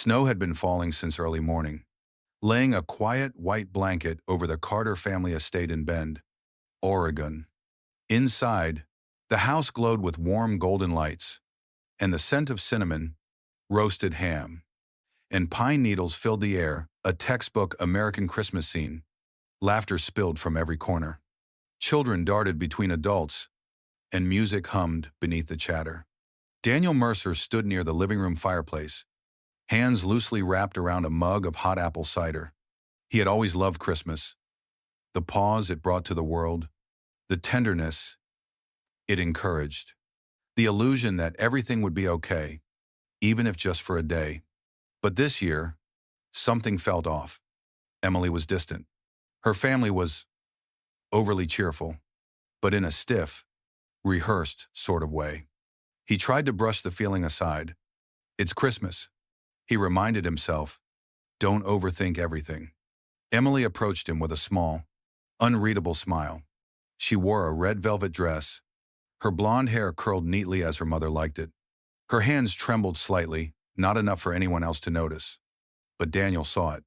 Snow had been falling since early morning, laying a quiet white blanket over the Carter family estate in Bend, Oregon. Inside, the house glowed with warm golden lights, and the scent of cinnamon, roasted ham, and pine needles filled the air, a textbook American Christmas scene. Laughter spilled from every corner. Children darted between adults, and music hummed beneath the chatter. Daniel Mercer stood near the living room fireplace, hands loosely wrapped around a mug of hot apple cider. He had always loved Christmas, the pause it brought to the world, the tenderness it encouraged, the illusion that everything would be okay, even if just for a day. But this year, something felt off. Emily was distant. Her family was overly cheerful, but in a stiff, rehearsed sort of way. He tried to brush the feeling aside. It's Christmas, he reminded himself. Don't overthink everything. Emily approached him with a small, unreadable smile. She wore a red velvet dress, her blonde hair curled neatly as her mother liked it. Her hands trembled slightly, not enough for anyone else to notice. But Daniel saw it.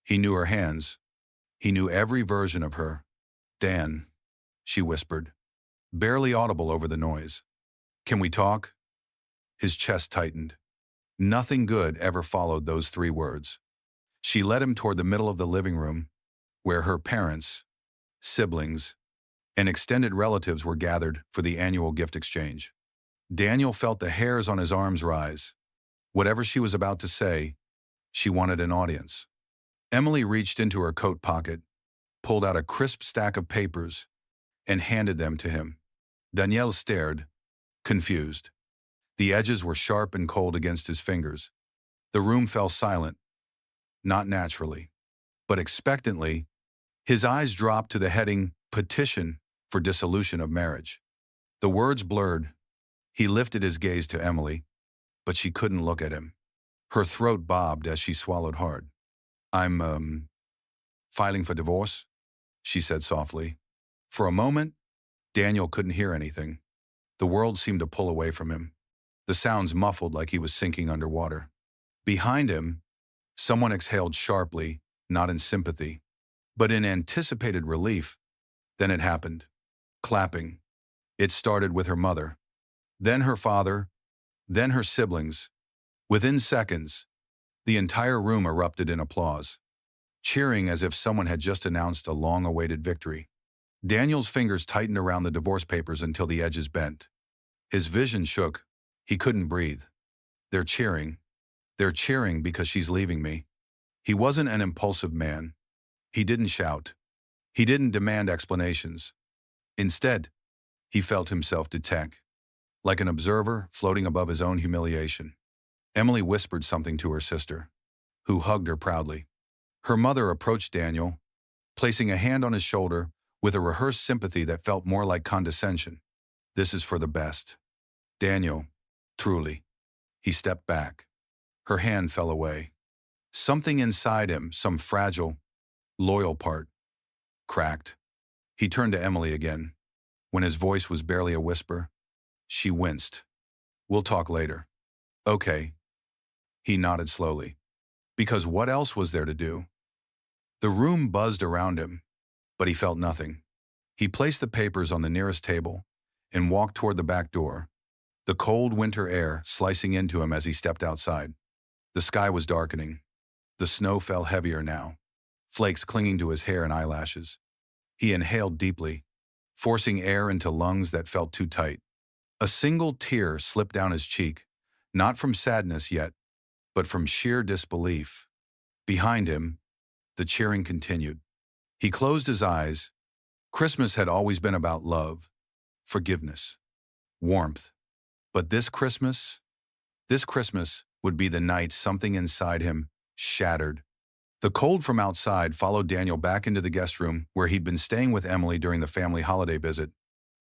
He knew her hands. He knew every version of her. Dan, she whispered, barely audible over the noise. Can we talk? His chest tightened. Nothing good ever followed those three words. She led him toward the middle of the living room, where her parents, siblings, and extended relatives were gathered for the annual gift exchange. Daniel felt the hairs on his arms rise. Whatever she was about to say, she wanted an audience. Emily reached into her coat pocket, pulled out a crisp stack of papers, and handed them to him. Daniel stared, confused. The edges were sharp and cold against his fingers. The room fell silent, not naturally, but expectantly. His eyes dropped to the heading, Petition for Dissolution of Marriage. The words blurred. He lifted his gaze to Emily, but she couldn't look at him. Her throat bobbed as she swallowed hard. I'm, filing for divorce, she said softly. For a moment, Daniel couldn't hear anything. The world seemed to pull away from him. The sounds muffled like he was sinking underwater. Behind him, someone exhaled sharply, not in sympathy, but in anticipated relief. Then it happened. Clapping. It started with her mother, then her father, then her siblings. Within seconds, the entire room erupted in applause, cheering as if someone had just announced a long-awaited victory. Daniel's fingers tightened around the divorce papers until the edges bent. His vision shook. He couldn't breathe. They're cheering. They're cheering because she's leaving me. He wasn't an impulsive man. He didn't shout. He didn't demand explanations. Instead, he felt himself detach, like an observer floating above his own humiliation. Emily whispered something to her sister, who hugged her proudly. Her mother approached Daniel, placing a hand on his shoulder with a rehearsed sympathy that felt more like condescension. This is for the best. Daniel, truly. He stepped back. Her hand fell away. Something inside him, some fragile, loyal part, cracked. He turned to Emily again. When his voice was barely a whisper, she winced. We'll talk later. Okay. He nodded slowly. Because what else was there to do? The room buzzed around him, but he felt nothing. He placed the papers on the nearest table and walked toward the back door, the cold winter air slicing into him as he stepped outside. The sky was darkening. The snow fell heavier now, flakes clinging to his hair and eyelashes. He inhaled deeply, forcing air into lungs that felt too tight. A single tear slipped down his cheek, not from sadness yet, but from sheer disbelief. Behind him, the cheering continued. He closed his eyes. Christmas had always been about love, forgiveness, warmth. But this Christmas would be the night something inside him shattered. The cold from outside followed Daniel back into the guest room where he'd been staying with Emily during the family holiday visit.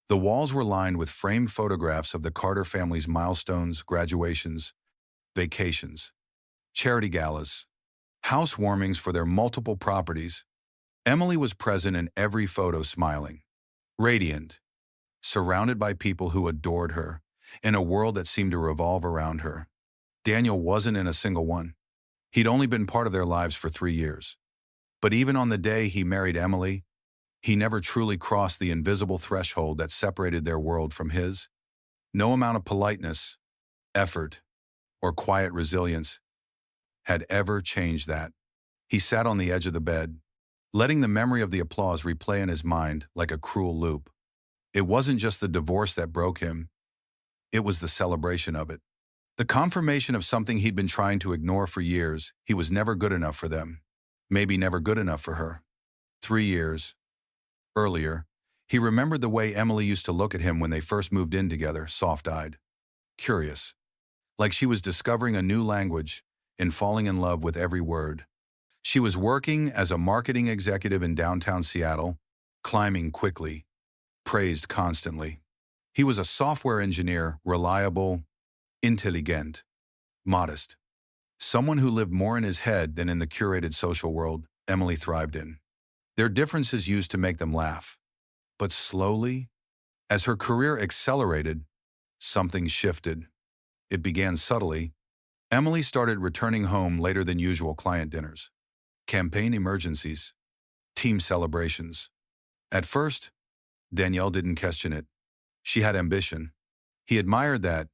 The walls were lined with framed photographs of the Carter family's milestones, graduations, vacations, charity galas, housewarmings for their multiple properties. Emily was present in every photo, smiling, radiant, surrounded by people who adored her, in a world that seemed to revolve around her. Daniel wasn't in a single one. He'd only been part of their lives for 3 years. But even on the day he married Emily, he never truly crossed the invisible threshold that separated their world from his. No amount of politeness, effort, or quiet resilience had ever changed that. He sat on the edge of the bed, letting the memory of the applause replay in his mind like a cruel loop. It wasn't just the divorce that broke him, it was the celebration of it. The confirmation of something he'd been trying to ignore for years. He was never good enough for them. Maybe never good enough for her. 3 years earlier, he remembered the way Emily used to look at him when they first moved in together, soft-eyed, curious, like she was discovering a new language and falling in love with every word. She was working as a marketing executive in downtown Seattle, climbing quickly, praised constantly. He was a software engineer, reliable, intelligent, modest. Someone who lived more in his head than in the curated social world Emily thrived in. Their differences used to make them laugh. But slowly, as her career accelerated, something shifted. It began subtly. Emily started returning home later than usual client dinners, campaign emergencies, team celebrations. At first, Danielle didn't question it. She had ambition. He admired that.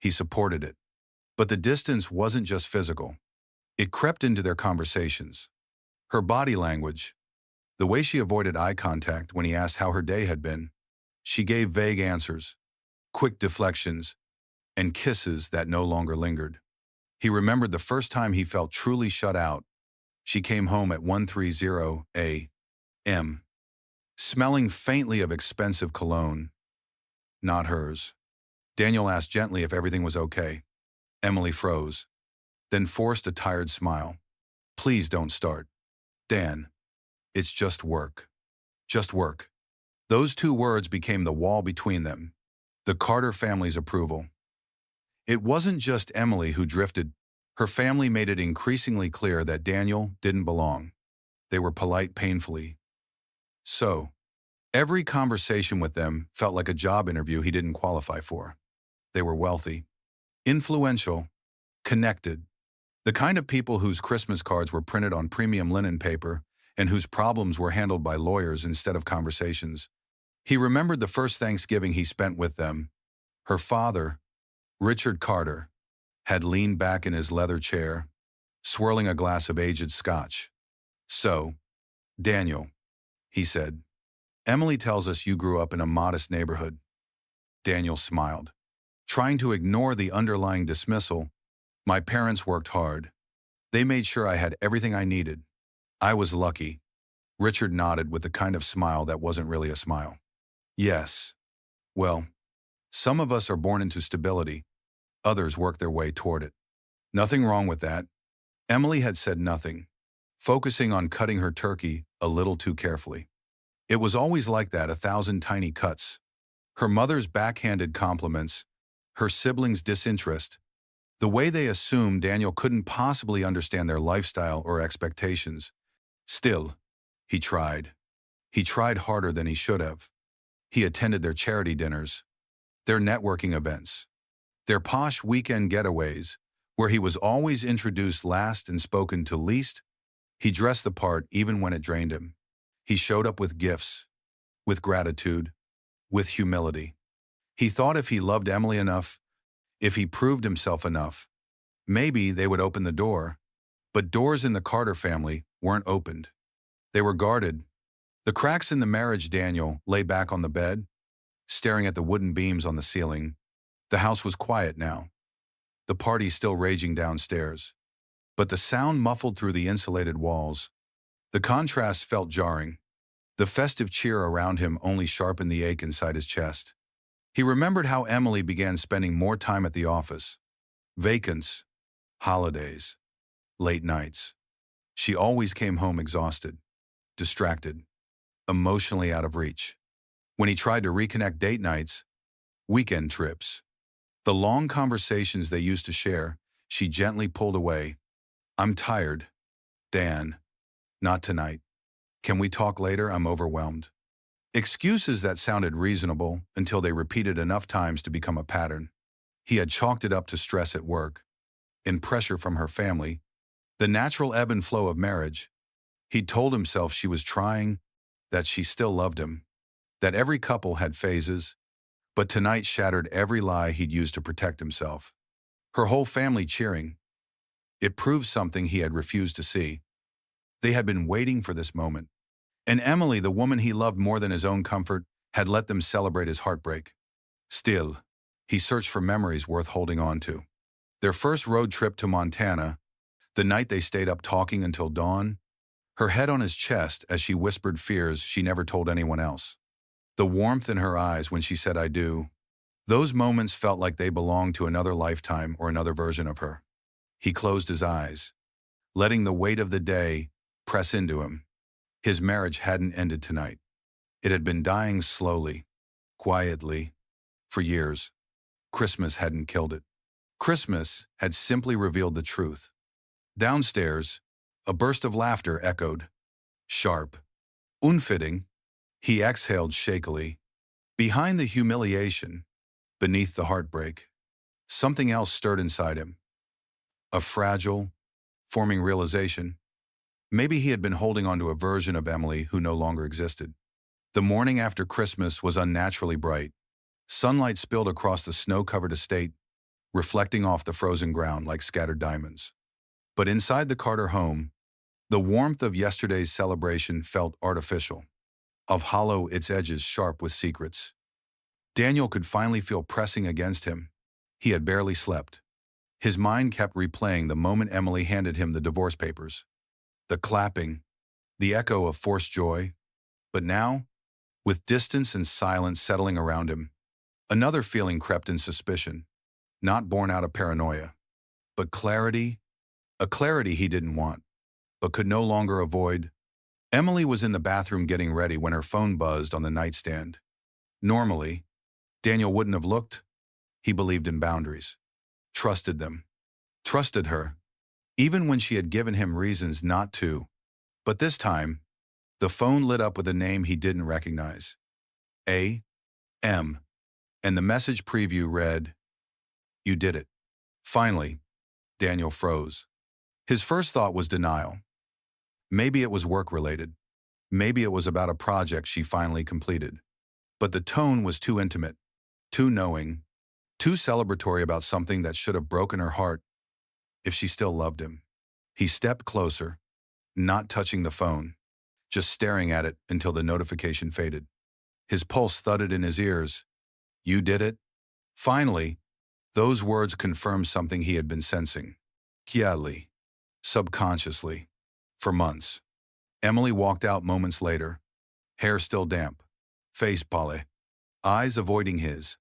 He supported it. But the distance wasn't just physical. It crept into their conversations. Her body language, the way she avoided eye contact when he asked how her day had been. She gave vague answers, quick deflections, and kisses that no longer lingered. He remembered the first time he felt truly shut out. She came home at 1:30 a.m., smelling faintly of expensive cologne, not hers. Daniel asked gently if everything was okay. Emily froze, then forced a tired smile. "Please don't start. Dan, it's just work. Just work." Those two words became the wall between them, the Carter family's approval. It wasn't just Emily who drifted. Her family made it increasingly clear that Daniel didn't belong. They were polite painfully. So, every conversation with them felt like a job interview he didn't qualify for. They were wealthy, influential, connected, the kind of people whose Christmas cards were printed on premium linen paper and whose problems were handled by lawyers instead of conversations. He remembered the first Thanksgiving he spent with them. Her father, Richard Carter, had leaned back in his leather chair, swirling a glass of aged scotch. "So, Daniel," he said, "Emily tells us you grew up in a modest neighborhood." Daniel smiled, trying to ignore the underlying dismissal. "My parents worked hard. They made sure I had everything I needed. I was lucky." Richard nodded with the kind of smile that wasn't really a smile. "Yes. Well, some of us are born into stability. Others work their way toward it. Nothing wrong with that." Emily had said nothing, focusing on cutting her turkey a little too carefully. It was always like that, 1,000 tiny cuts. Her mother's backhanded compliments, her siblings' disinterest, the way they assumed Daniel couldn't possibly understand their lifestyle or expectations. Still, he tried. He tried harder than he should have. He attended their charity dinners, their networking events, their posh weekend getaways, where he was always introduced last and spoken to least. He dressed the part even when it drained him. He showed up with gifts, with gratitude, with humility. He thought if he loved Emily enough, if he proved himself enough, maybe they would open the door. But doors in the Carter family weren't opened. They were guarded. The cracks in the marriage. Daniel lay back on the bed, staring at the wooden beams on the ceiling. The house was quiet now, the party still raging downstairs. But the sound muffled through the insulated walls. The contrast felt jarring. The festive cheer around him only sharpened the ache inside his chest. He remembered how Emily began spending more time at the office. Vacants, holidays, late nights. She always came home exhausted, distracted, emotionally out of reach. When he tried to reconnect, date nights, weekend trips, the long conversations they used to share, she gently pulled away. "I'm tired, Dan. Not tonight. Can we talk later? I'm overwhelmed." Excuses that sounded reasonable until they repeated enough times to become a pattern. He had chalked it up to stress at work, and pressure from her family, The natural ebb and flow of marriage. He'd told himself she was trying, that she still loved him, that every couple had phases, but tonight shattered every lie he'd used to protect himself. Her whole family cheering. It proved something he had refused to see. They had been waiting for this moment. And Emily, the woman he loved more than his own comfort, had let them celebrate his heartbreak. Still, he searched for memories worth holding on to. Their first road trip to Montana, the night they stayed up talking until dawn, her head on his chest as she whispered fears she never told anyone else. The warmth in her eyes when she said "I do." Those moments felt like they belonged to another lifetime or another version of her. He closed his eyes, letting the weight of the day press into him. His marriage hadn't ended tonight. It had been dying slowly, quietly, for years. Christmas hadn't killed it. Christmas had simply revealed the truth. Downstairs, a burst of laughter echoed. Sharp. Unfitting. He exhaled shakily. Behind the humiliation, beneath the heartbreak, something else stirred inside him. A fragile, forming realization. Maybe he had been holding on to a version of Emily who no longer existed. The morning after Christmas was unnaturally bright. Sunlight spilled across the snow-covered estate, reflecting off the frozen ground like scattered diamonds. But inside the Carter home, the warmth of yesterday's celebration felt artificial, of hollow, its edges sharp with secrets. Daniel could finally feel pressing against him. He had barely slept. His mind kept replaying the moment Emily handed him the divorce papers. The clapping, the echo of forced joy. But now, with distance and silence settling around him, another feeling crept in: suspicion, not born out of paranoia, but clarity, a clarity he didn't want, but could no longer avoid. Emily was in the bathroom getting ready when her phone buzzed on the nightstand. Normally, Daniel wouldn't have looked. He believed in boundaries, trusted them, trusted her, even when she had given him reasons not to. But this time, the phone lit up with a name he didn't recognize. A.M. And the message preview read, "You did it." Finally, Daniel froze. His first thought was denial. Maybe it was work-related. Maybe it was about a project she finally completed. But the tone was too intimate, too knowing, too celebratory about something that should have broken her heart if she still loved him. He stepped closer, not touching the phone, just staring at it until the notification faded. His pulse thudded in his ears. "You did it?" Finally, those words confirmed something he had been sensing. Quietly, subconsciously, for months. Emily walked out moments later, hair still damp, face pale, eyes avoiding his.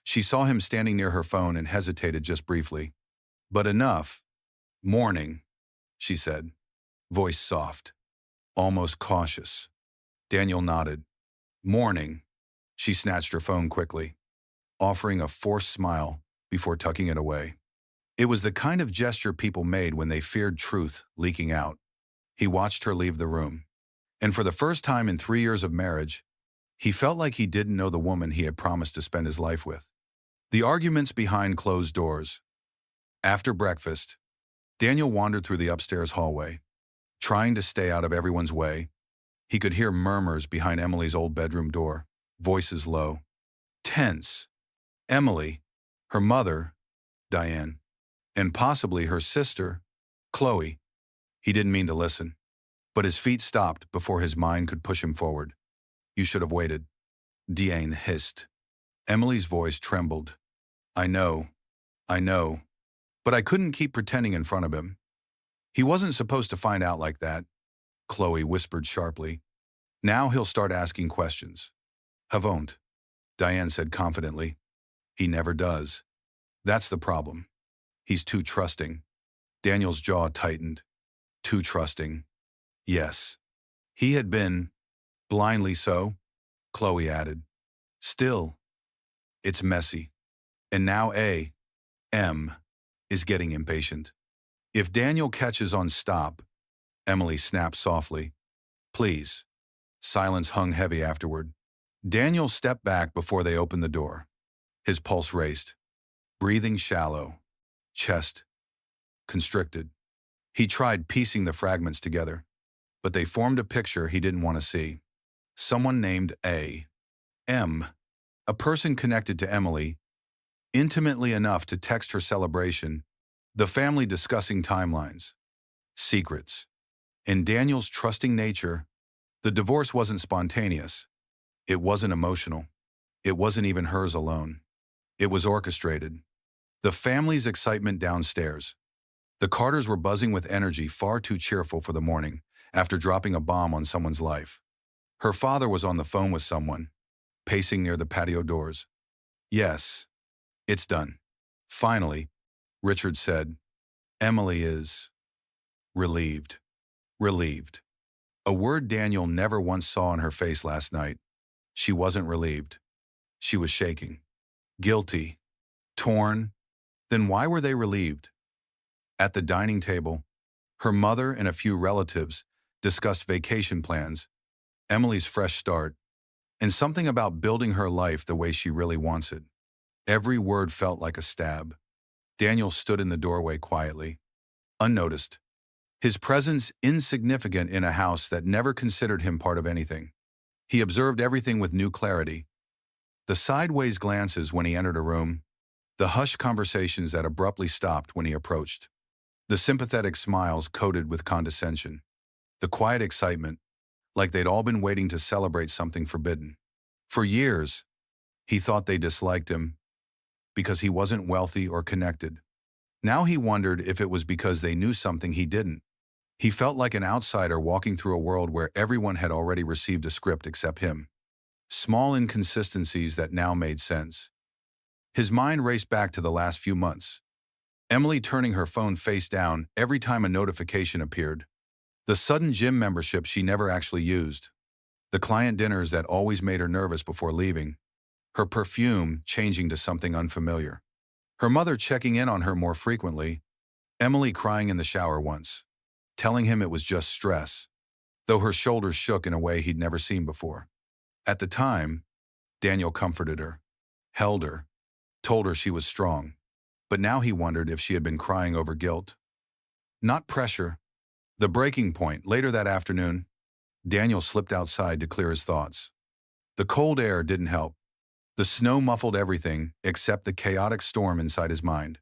She saw him standing near her phone and hesitated just briefly. "But enough." "Morning," she said, voice soft, almost cautious. Daniel nodded. "Morning." She snatched her phone quickly, offering a forced smile before tucking it away. It was the kind of gesture people made when they feared truth leaking out. He watched her leave the room, and for the first time in 3 years of marriage, he felt like he didn't know the woman he had promised to spend his life with. The arguments behind closed doors. After breakfast, Daniel wandered through the upstairs hallway, trying to stay out of everyone's way. He could hear murmurs behind Emily's old bedroom door, voices low, tense. Emily, her mother, Diane, and possibly her sister, Chloe. He didn't mean to listen, but his feet stopped before his mind could push him forward. "You should have waited," Diane hissed. Emily's voice trembled. I know, but I couldn't keep pretending in front of him. He wasn't supposed to find out like that," Chloe whispered sharply. "Now he'll start asking questions." "He won't," Diane said confidently. "He never does. That's the problem. He's too trusting." Daniel's jaw tightened. Too trusting. Yes. He had been. Blindly so, Chloe added. Still, it's messy. And now A.M. is getting impatient. "If Daniel catches on, stop," Emily snapped softly. "Please." Silence hung heavy afterward. Daniel stepped back before they opened the door. His pulse raced, breathing shallow, chest constricted. He tried piecing the fragments together, but they formed a picture he didn't want to see. Someone named A.M., a person connected to Emily, intimately enough to text her celebration, the family discussing timelines, secrets. In Daniel's trusting nature, the divorce wasn't spontaneous. It wasn't emotional. It wasn't even hers alone. It was orchestrated. The family's excitement downstairs. The Carters were buzzing with energy far too cheerful for the morning after dropping a bomb on someone's life. Her father was on the phone with someone, pacing near the patio doors. Yes, it's done. Finally, Richard said, Emily is relieved. Relieved. A word Daniel never once saw on her face last night. She wasn't relieved. She was shaking. Guilty. Torn. Then why were they relieved? At the dining table, her mother and a few relatives discussed vacation plans, Emily's fresh start, and something about building her life the way she really wants it. Every word felt like a stab. Daniel stood in the doorway quietly, unnoticed, his presence insignificant in a house that never considered him part of anything. He observed everything with new clarity. The sideways glances when he entered a room, the hushed conversations that abruptly stopped when he approached, the sympathetic smiles coated with condescension, the quiet excitement, like they'd all been waiting to celebrate something forbidden. For years, he thought they disliked him because he wasn't wealthy or connected. Now he wondered if it was because they knew something he didn't. He felt like an outsider walking through a world where everyone had already received a script except him. Small inconsistencies that now made sense. His mind raced back to the last few months. Emily turning her phone face down every time a notification appeared. The sudden gym membership she never actually used. The client dinners that always made her nervous before leaving. Her perfume changing to something unfamiliar. Her mother checking in on her more frequently. Emily crying in the shower once, telling him it was just stress, though her shoulders shook in a way he'd never seen before. At the time, Daniel comforted her, held her, told her she was strong. But now he wondered if she had been crying over guilt. Not pressure. The breaking point, later that afternoon, Daniel slipped outside to clear his thoughts. The cold air didn't help. The snow muffled everything except the chaotic storm inside his mind.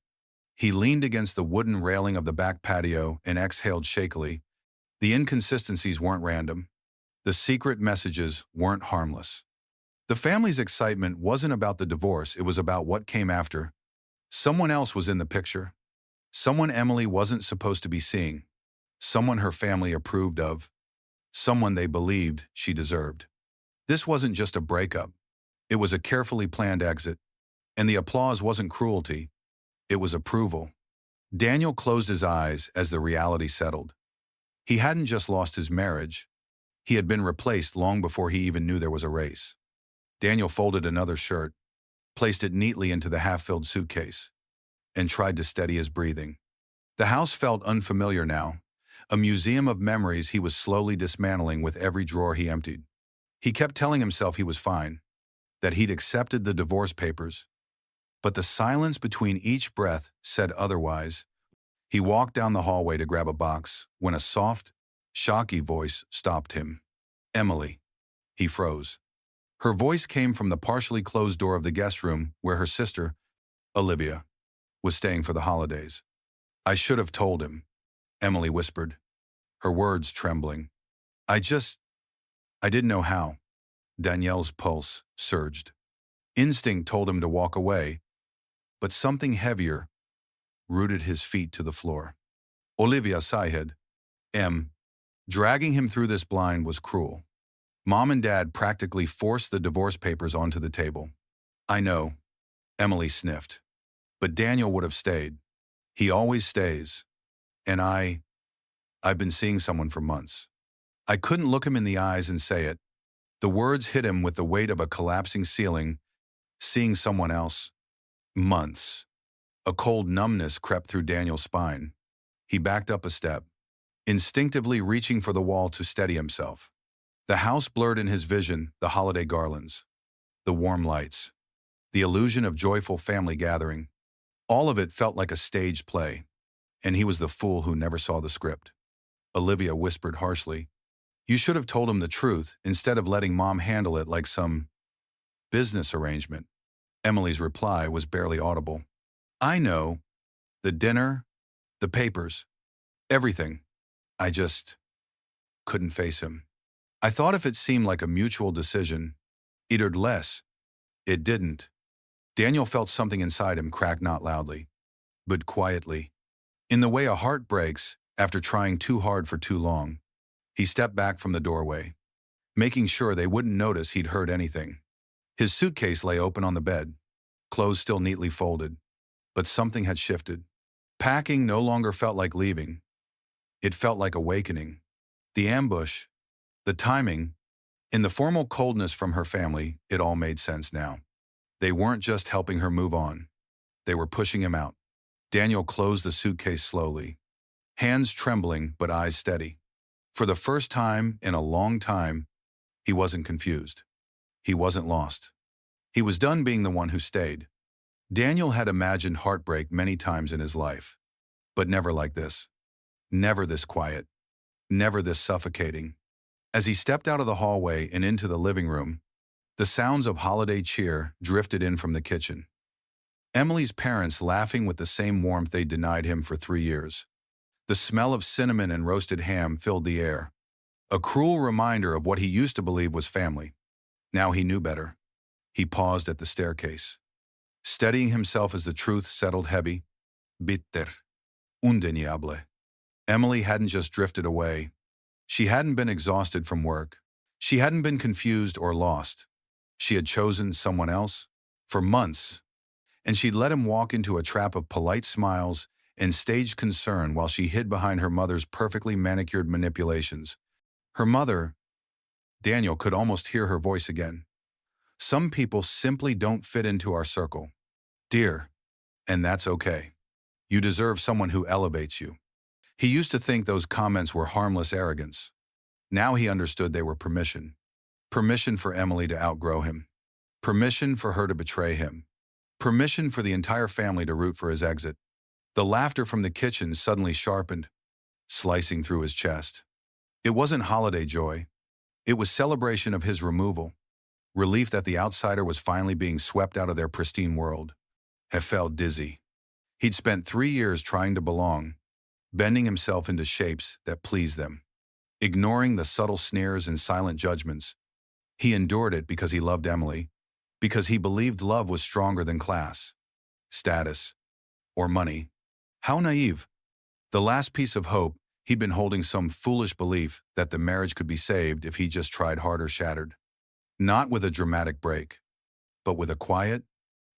He leaned against the wooden railing of the back patio and exhaled shakily. The inconsistencies weren't random. The secret messages weren't harmless. The family's excitement wasn't about the divorce, it was about what came after. Someone else was in the picture. Someone Emily wasn't supposed to be seeing. Someone her family approved of. Someone they believed she deserved. This wasn't just a breakup. It was a carefully planned exit. And the applause wasn't cruelty. It was approval. Daniel closed his eyes as the reality settled. He hadn't just lost his marriage. He had been replaced long before he even knew there was a race. Daniel folded another shirt, placed it neatly into the half-filled suitcase, and tried to steady his breathing. The house felt unfamiliar now, a museum of memories he was slowly dismantling with every drawer he emptied. He kept telling himself he was fine, that he'd accepted the divorce papers. But the silence between each breath said otherwise. He walked down the hallway to grab a box when a soft, shocky voice stopped him. Emily. He froze. Her voice came from the partially closed door of the guest room where her sister, Olivia, was staying for the holidays. I should have told him, Emily whispered, her words trembling. I didn't know how. Danielle's pulse surged. Instinct told him to walk away, but something heavier rooted his feet to the floor. Olivia sighed. Dragging him through this blind was cruel. Mom and Dad practically forced the divorce papers onto the table. I know, Emily sniffed. But Daniel would have stayed. He always stays. And I've been seeing someone for months. I couldn't look him in the eyes and say it. The words hit him with the weight of a collapsing ceiling. Seeing someone else. Months. A cold numbness crept through Daniel's spine. He backed up a step, instinctively reaching for the wall to steady himself. The house blurred in his vision, the holiday garlands, the warm lights, the illusion of joyful family gathering. All of it felt like a staged play. And he was the fool who never saw the script. Olivia whispered harshly, "You should have told him the truth instead of letting Mom handle it like some business arrangement." Emily's reply was barely audible. "I know. The dinner, the papers, everything. I just couldn't face him. I thought if it seemed like a mutual decision, it'd less. It didn't." Daniel felt something inside him crack, not loudly, but quietly. In the way a heart breaks after trying too hard for too long, he stepped back from the doorway, making sure they wouldn't notice he'd heard anything. His suitcase lay open on the bed, clothes still neatly folded, but something had shifted. Packing no longer felt like leaving. It felt like awakening. The ambush, the timing, in the formal coldness from her family, it all made sense now. They weren't just helping her move on. They were pushing him out. Daniel closed the suitcase slowly, hands trembling but eyes steady. For the first time in a long time, he wasn't confused. He wasn't lost. He was done being the one who stayed. Daniel had imagined heartbreak many times in his life, but never like this. Never this quiet. Never this suffocating. As he stepped out of the hallway and into the living room, the sounds of holiday cheer drifted in from the kitchen. Emily's parents laughing with the same warmth they denied him for 3 years. The smell of cinnamon and roasted ham filled the air, a cruel reminder of what he used to believe was family. Now he knew better. He paused at the staircase, steadying himself as the truth settled heavy. Bitter. Undeniable. Emily hadn't just drifted away. She hadn't been exhausted from work. She hadn't been confused or lost. She had chosen someone else for months, and she'd let him walk into a trap of polite smiles and staged concern while she hid behind her mother's perfectly manicured manipulations. Her mother, Daniel could almost hear her voice again. "Some people simply don't fit into our circle, dear, and that's okay. You deserve someone who elevates you." He used to think those comments were harmless arrogance. Now he understood they were permission. Permission for Emily to outgrow him. Permission for her to betray him. Permission for the entire family to root for his exit. The laughter from the kitchen suddenly sharpened, slicing through his chest. It wasn't holiday joy. It was celebration of his removal. Relief that the outsider was finally being swept out of their pristine world. He felt dizzy. He'd spent 3 years trying to belong, bending himself into shapes that pleased them. Ignoring the subtle sneers and silent judgments, he endured it because he loved Emily, because he believed love was stronger than class, status, or money. How naive. The last piece of hope, he'd been holding some foolish belief that the marriage could be saved if he just tried harder, shattered. Not with a dramatic break, but with a quiet,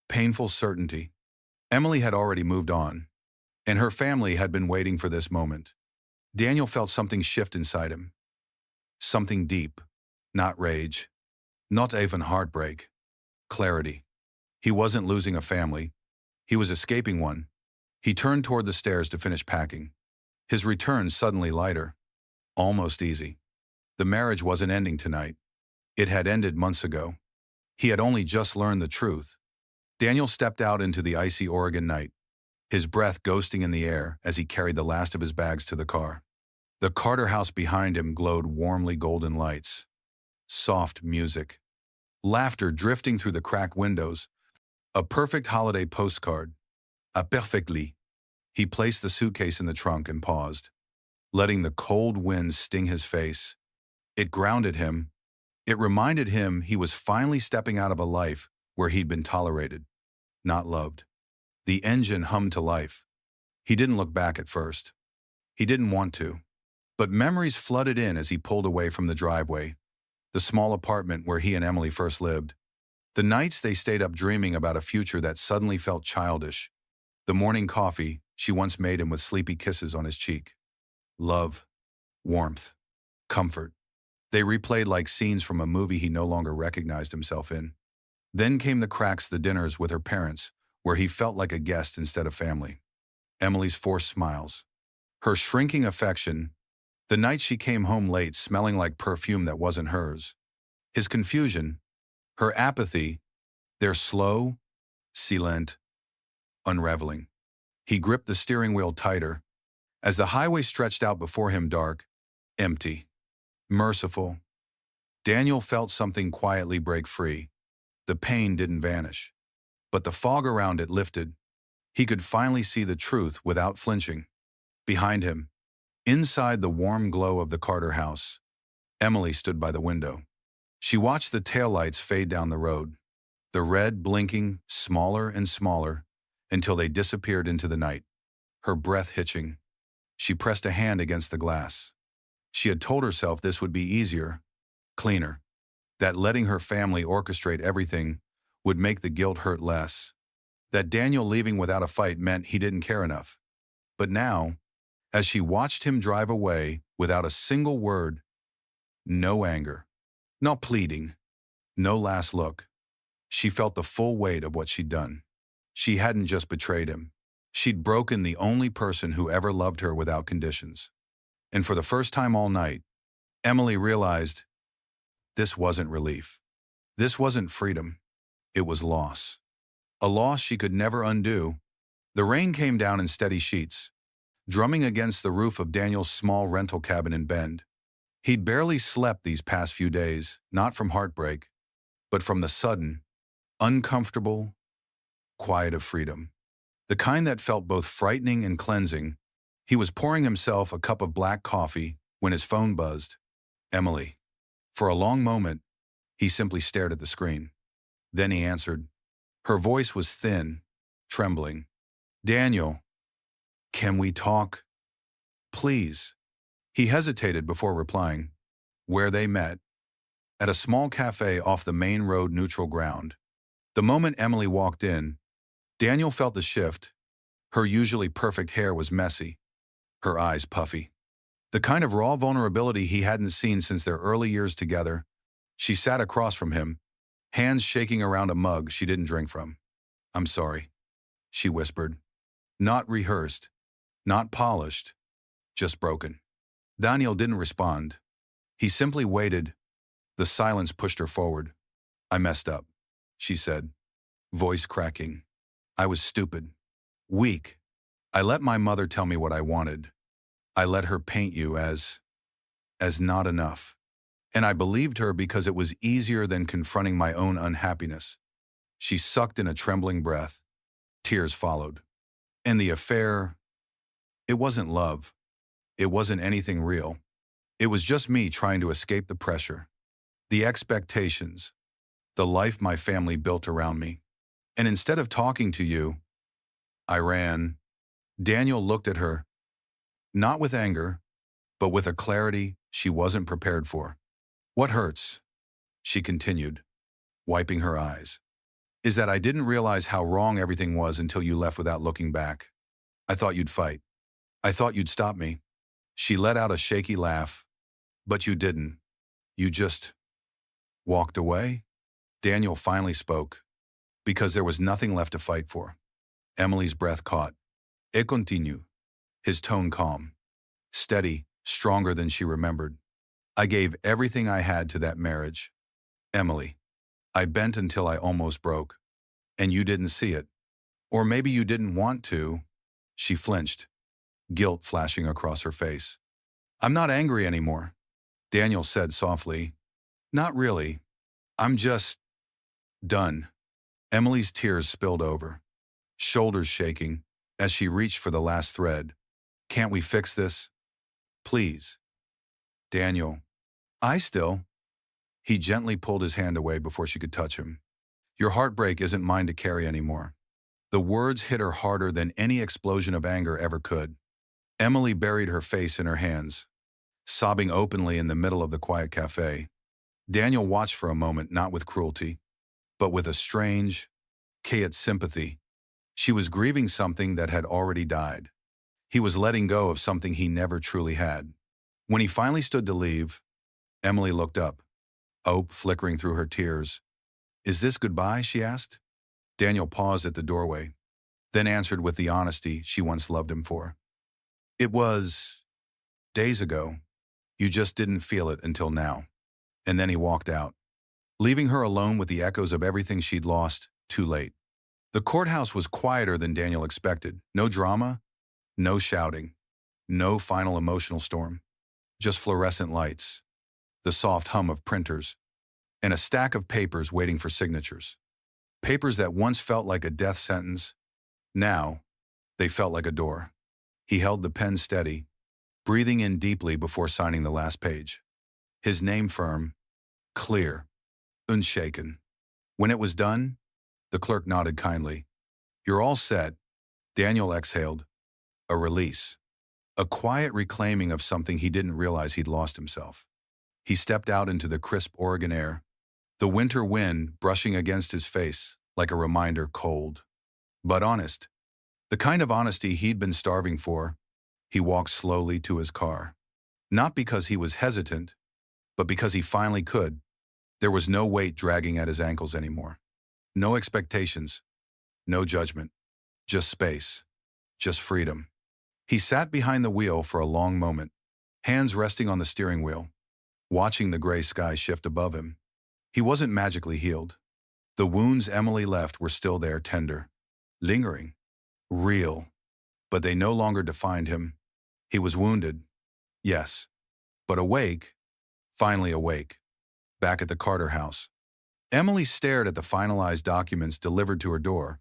painful certainty. Emily had already moved on, and her family had been waiting for this moment. Daniel felt something shift inside him. Something deep, not rage, not even heartbreak. Clarity. He wasn't losing a family. He was escaping one. He turned toward the stairs to finish packing. His return suddenly lighter. Almost easy. The marriage wasn't ending tonight. It had ended months ago. He had only just learned the truth. Daniel stepped out into the icy Oregon night, his breath ghosting in the air as he carried the last of his bags to the car. The Carter house behind him glowed warmly golden lights. Soft music. Laughter drifting through the cracked windows. A perfect holiday postcard. A perfect lit. He placed the suitcase in the trunk and paused, letting the cold wind sting his face. It grounded him. It reminded him he was finally stepping out of a life where he'd been tolerated, not loved. The engine hummed to life. He didn't look back at first. He didn't want to. But memories flooded in as he pulled away from the driveway, the small apartment where he and Emily first lived. The nights they stayed up dreaming about a future that suddenly felt childish. The morning coffee she once made him with sleepy kisses on his cheek. Love, warmth, comfort. They replayed like scenes from a movie he no longer recognized himself in. Then came the cracks, the dinners with her parents, where he felt like a guest instead of family. Emily's forced smiles. Her shrinking affection. The night she came home late smelling like perfume that wasn't hers. His confusion. Her apathy. Their slow, silent unraveling. He gripped the steering wheel tighter, As the highway stretched out before him, dark, empty, merciful, Daniel felt something quietly break free. The pain didn't vanish, but the fog around it lifted. He could finally see the truth without flinching. Behind him, inside the warm glow of the Carter house, Emily stood by the window. She watched the taillights fade down the road, the red blinking smaller and smaller until they disappeared into the night. Her breath hitching, she pressed a hand against the glass. She had told herself this would be easier, cleaner, that letting her family orchestrate everything would make the guilt hurt less, that Daniel leaving without a fight meant he didn't care enough. But now, as she watched him drive away without a single word, no anger, no pleading, no last look, she felt the full weight of what she'd done. She hadn't just betrayed him. She'd broken the only person who ever loved her without conditions. And for the first time all night, Emily realized this wasn't relief. This wasn't freedom. It was loss. A loss she could never undo. The rain came down in steady sheets, drumming against the roof of Daniel's small rental cabin in Bend. He'd barely slept these past few days, not from heartbreak, but from the sudden, uncomfortable quiet of freedom. The kind that felt both frightening and cleansing. He was pouring himself a cup of black coffee when his phone buzzed. Emily. For a long moment, he simply stared at the screen. Then he answered. Her voice was thin, trembling. Daniel, can we talk? Please. He hesitated before replying. Where they met. At a small cafe off the main road neutral ground. The moment Emily walked in, Daniel felt the shift. Her usually perfect hair was messy, her eyes puffy. The kind of raw vulnerability he hadn't seen since their early years together. She sat across from him, hands shaking around a mug she didn't drink from. I'm sorry, she whispered. Not rehearsed, not polished, just broken. Daniel didn't respond. He simply waited. The silence pushed her forward. I messed up, she said, voice cracking. I was stupid, weak. I let my mother tell me what I wanted. I let her paint you as not enough. And I believed her because it was easier than confronting my own unhappiness. She sucked in a trembling breath. Tears followed. And the affair, it wasn't love. It wasn't anything real. It was just me trying to escape the pressure, the expectations, the life my family built around me. And instead of talking to you, I ran. Daniel looked at her, not with anger, but with a clarity she wasn't prepared for. What hurts, she continued, wiping her eyes, is that I didn't realize how wrong everything was until you left without looking back. I thought you'd fight. I thought you'd stop me. She let out a shaky laugh. But you didn't. You just walked away? Daniel finally spoke, because there was nothing left to fight for. Emily's breath caught. Et continue. His tone calm, steady, stronger than she remembered. I gave everything I had to that marriage. Emily, I bent until I almost broke. And you didn't see it. Or maybe you didn't want to. She flinched, guilt flashing across her face. I'm not angry anymore, Daniel said softly. Not really. I'm just done. Emily's tears spilled over, shoulders shaking, as she reached for the last thread. Can't we fix this? Please. Daniel. He gently pulled his hand away before she could touch him. Your heartbreak isn't mine to carry anymore. The words hit her harder than any explosion of anger ever could. Emily buried her face in her hands, sobbing openly in the middle of the quiet cafe. Daniel watched for a moment, not with cruelty, but with a strange, chaotic sympathy. She was grieving something that had already died. He was letting go of something he never truly had. When he finally stood to leave, Emily looked up, hope flickering through her tears. Is this goodbye? She asked. Daniel paused at the doorway, then answered with the honesty she once loved him for. It was days ago. You just didn't feel it until now. And then he walked out, leaving her alone with the echoes of everything she'd lost too late. The courthouse was quieter than Daniel expected. No drama, no shouting. No final emotional storm. Just fluorescent lights, the soft hum of printers, and a stack of papers waiting for signatures. Papers that once felt like a death sentence, now they felt like a door. He held the pen steady, breathing in deeply before signing the last page. His name firm, clear, unshaken. When it was done, the clerk nodded kindly. "You're all set," Daniel exhaled. A release. A quiet reclaiming of something he didn't realize he'd lost himself. He stepped out into the crisp Oregon air, the winter wind brushing against his face like a reminder, cold but honest. The kind of honesty he'd been starving for. He walked slowly to his car. Not because he was hesitant, but because he finally could. There was no weight dragging at his ankles anymore. No expectations, no judgment, just space, just freedom. He sat behind the wheel for a long moment, hands resting on the steering wheel, watching the gray sky shift above him. He wasn't magically healed. The wounds Emily left were still there, tender, lingering, real, but they no longer defined him. He was wounded, yes, but awake, finally awake, back at the Carter house. Emily stared at the finalized documents delivered to her door.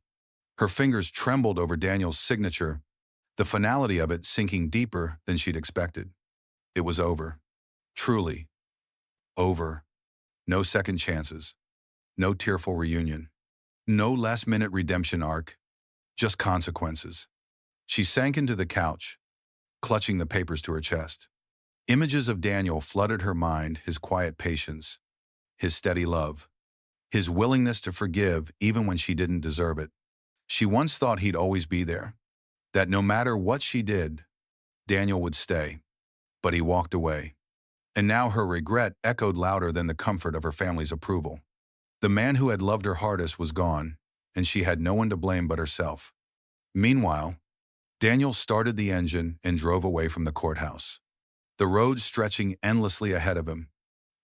Her fingers trembled over Daniel's signature, the finality of it sinking deeper than she'd expected. It was over. Truly. Over. No second chances. No tearful reunion. No last-minute redemption arc. Just consequences. She sank into the couch, clutching the papers to her chest. Images of Daniel flooded her mind, his quiet patience, his steady love, his willingness to forgive even when she didn't deserve it. She once thought he'd always be there, that no matter what she did, Daniel would stay. But he walked away. And now her regret echoed louder than the comfort of her family's approval. The man who had loved her hardest was gone, and she had no one to blame but herself. Meanwhile, Daniel started the engine and drove away from the courthouse. The road stretching endlessly ahead of him.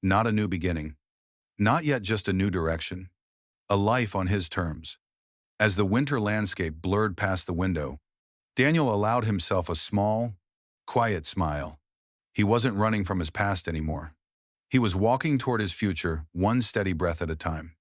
Not a new beginning. Not yet just a new direction. A life on his terms. As the winter landscape blurred past the window, Daniel allowed himself a small, quiet smile. He wasn't running from his past anymore. He was walking toward his future, one steady breath at a time.